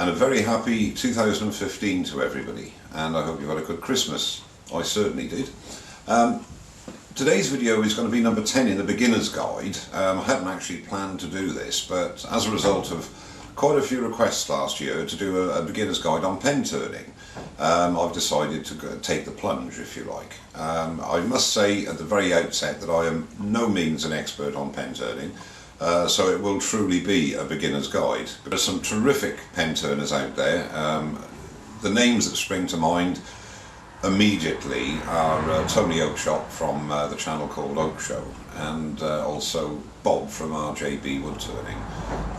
and a very happy 2015 to everybody, and I hope you had a good Christmas. I certainly did. Today's video is going to be number 10 in the beginner's guide. I hadn't actually planned to do this, but as a result of quite a few requests last year to do a beginner's guide on pen turning, I've decided to take the plunge, if you like. I must say at the very outset that I am no means an expert on pen turning, so it will truly be a beginner's guide. There's some terrific pen turners out there. The names that spring to mind immediately are Tony Oakshott from the channel called Oak Show, and also Bob from RJB Wood Turning.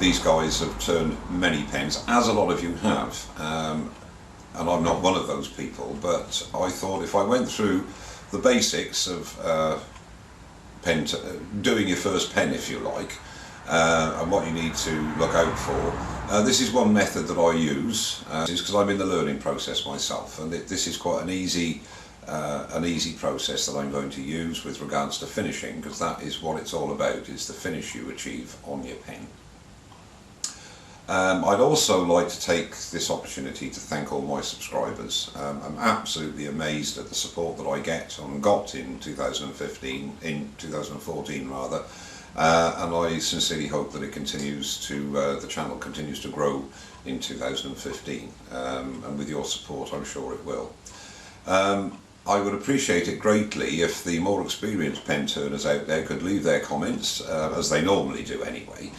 These guys have turned many pens, as a lot of you have, and I'm not one of those people, but I thought if I went through the basics of doing your first pen, if you like, and what you need to look out for. This is one method that I use, because I'm in the learning process myself, and this is quite an easy process that I'm going to use with regards to finishing, because that is what it's all about, is the finish you achieve on your pen. I'd also like to take this opportunity to thank all my subscribers. I'm absolutely amazed at the support that I get and got in 2014 rather. And I sincerely hope that it continues to, the channel continues to grow in 2015, and with your support I'm sure it will. I would appreciate it greatly if the more experienced pen turners out there could leave their comments, as they normally do anyway,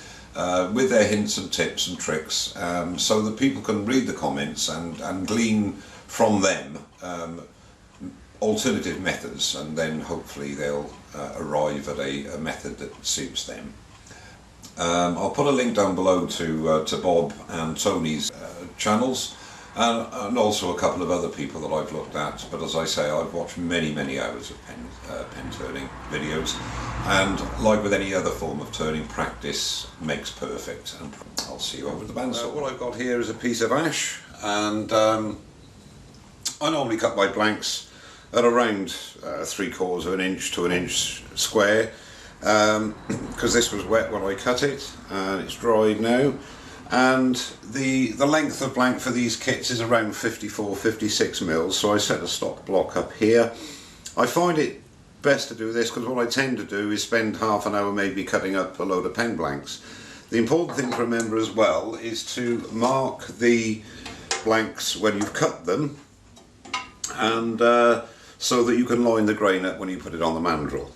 with their hints and tips and tricks, so that people can read the comments and glean from them alternative methods, and then hopefully they'll arrive at a method that suits them. I'll put a link down below to Bob and Tony's channels, and also a couple of other people that I've looked at, but as I say, I've watched many hours of pen turning videos, and like with any other form of turning, practice makes perfect, and I'll see you over the bandsaw. What I've got here is a piece of ash, and I normally cut my blanks at around 3/4 of an inch to an inch square, because this was wet when I cut it, and it's dried now. And the length of blank for these kits is around 54-56 mils, so I set a stock block up here. I find it best to do this because what I tend to do is spend half an hour maybe cutting up a load of pen blanks. The important thing to remember as well is to mark the blanks when you've cut them, and so that you can line the grain up when you put it on the mandrel.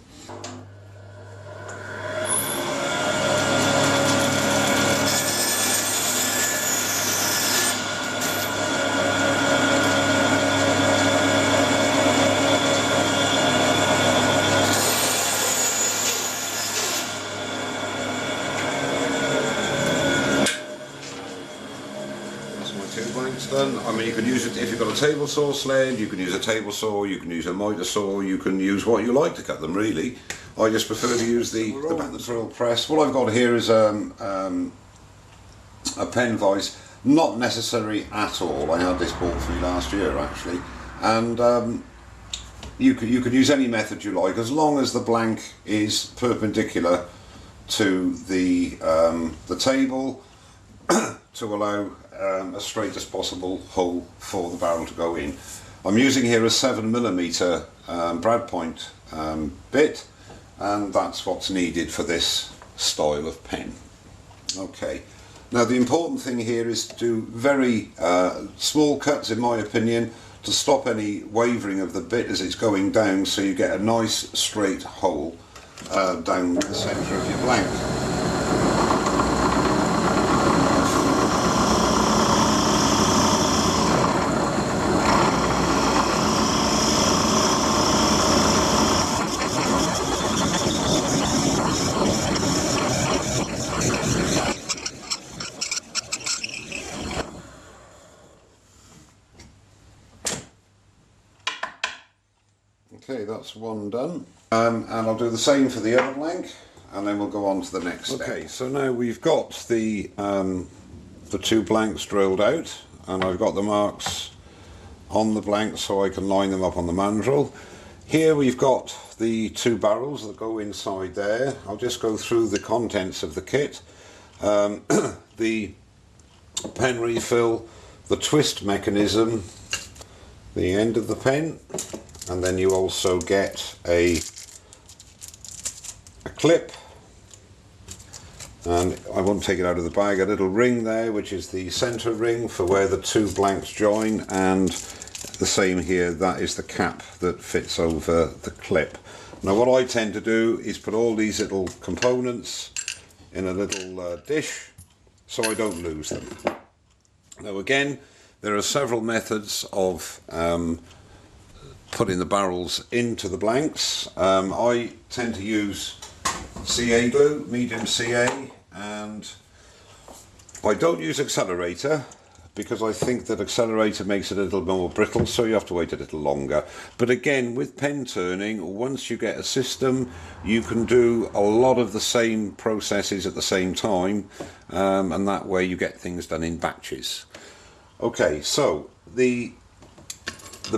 Done. I mean, you can use it if you've got a table saw sled, you can use a table saw, you can use a miter saw, you can use what you like to cut them really. I just prefer to use the drill press. What I've got here is a pen vise, not necessary at all. I had this bought for me last year actually, and you can use any method you like as long as the blank is perpendicular to the table to allow as straight as possible hole for the barrel to go in. I'm using here a 7mm brad point bit, and that's what's needed for this style of pen. Okay, now the important thing here is to do very small cuts, in my opinion, to stop any wavering of the bit as it's going down, so you get a nice straight hole down the centre of your blank. Okay, that's one done, and I'll do the same for the other blank, and then we'll go on to the next step. Okay, so now we've got the two blanks drilled out, and I've got the marks on the blank so I can line them up on the mandrel. Here we've got the two barrels that go inside there. I'll just go through the contents of the kit. The pen refill, the twist mechanism, the end of the pen, and then you also get a clip, and I won't take it out of the bag, a little ring there which is the center ring for where the two blanks join, and the same here, that is the cap that fits over the clip. Now what I tend to do is put all these little components in a little dish so I don't lose them. Now again, there are several methods of putting the barrels into the blanks. I tend to use CA glue, medium CA, and I don't use accelerator because I think that accelerator makes it a little more brittle, so you have to wait a little longer. But again, with pen turning, once you get a system, you can do a lot of the same processes at the same time, and that way you get things done in batches. Okay, so the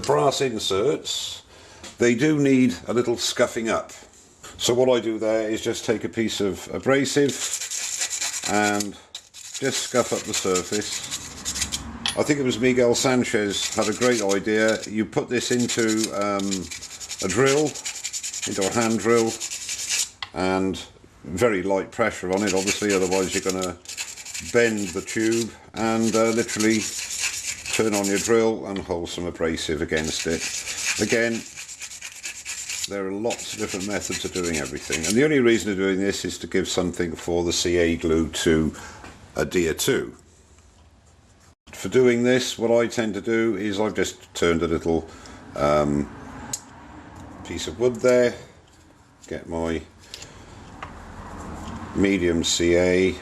brass inserts, they do need a little scuffing up. So what I do there is just take a piece of abrasive and just scuff up the surface. I think it was Miguel Sanchez had a great idea. You put this into a drill, into a hand drill, and very light pressure on it, obviously, otherwise you're going to bend the tube, and literally turn on your drill and hold some abrasive against it. Again, there are lots of different methods of doing everything, and the only reason of doing this is to give something for the CA glue to adhere to. For doing this, what I tend to do is I've just turned a little piece of wood there, get my medium CA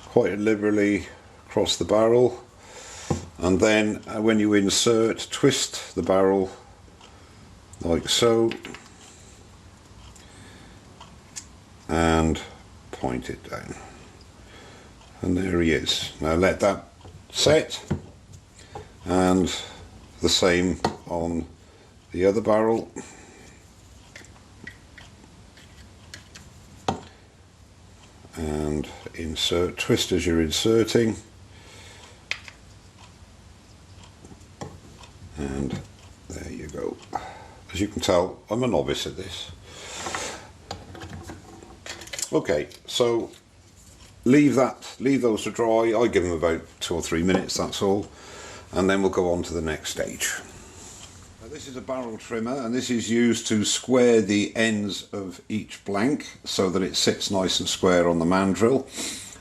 quite liberally across the barrel, and then when you insert, twist the barrel like so and point it down, and there he is. Now let that set, and the same on the other barrel. And insert, twist as you're inserting, and there you go. As you can tell, I'm a novice at this. Okay, so leave those to dry. I give them about 2 or 3 minutes, that's all, and then we'll go on to the next stage. Now, this is a barrel trimmer, and this is used to square the ends of each blank so that it sits nice and square on the mandrel,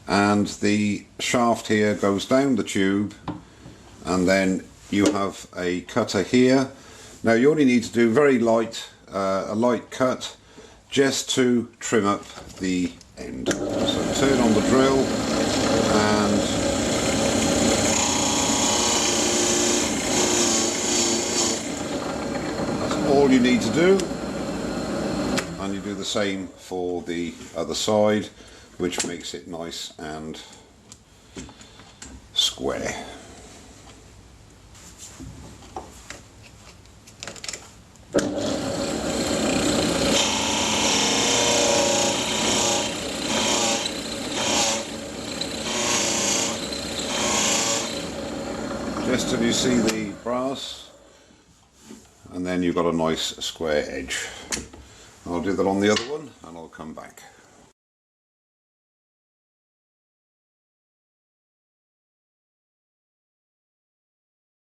and the shaft here goes down the tube, and then you have a cutter here. Now you only need to do very light, a light cut, just to trim up the end. So turn on the drill, and that's all you need to do, and you do the same for the other side, which makes it nice and square. Just till you see the brass, and then you've got a nice square edge. I'll do that on the other one and I'll come back.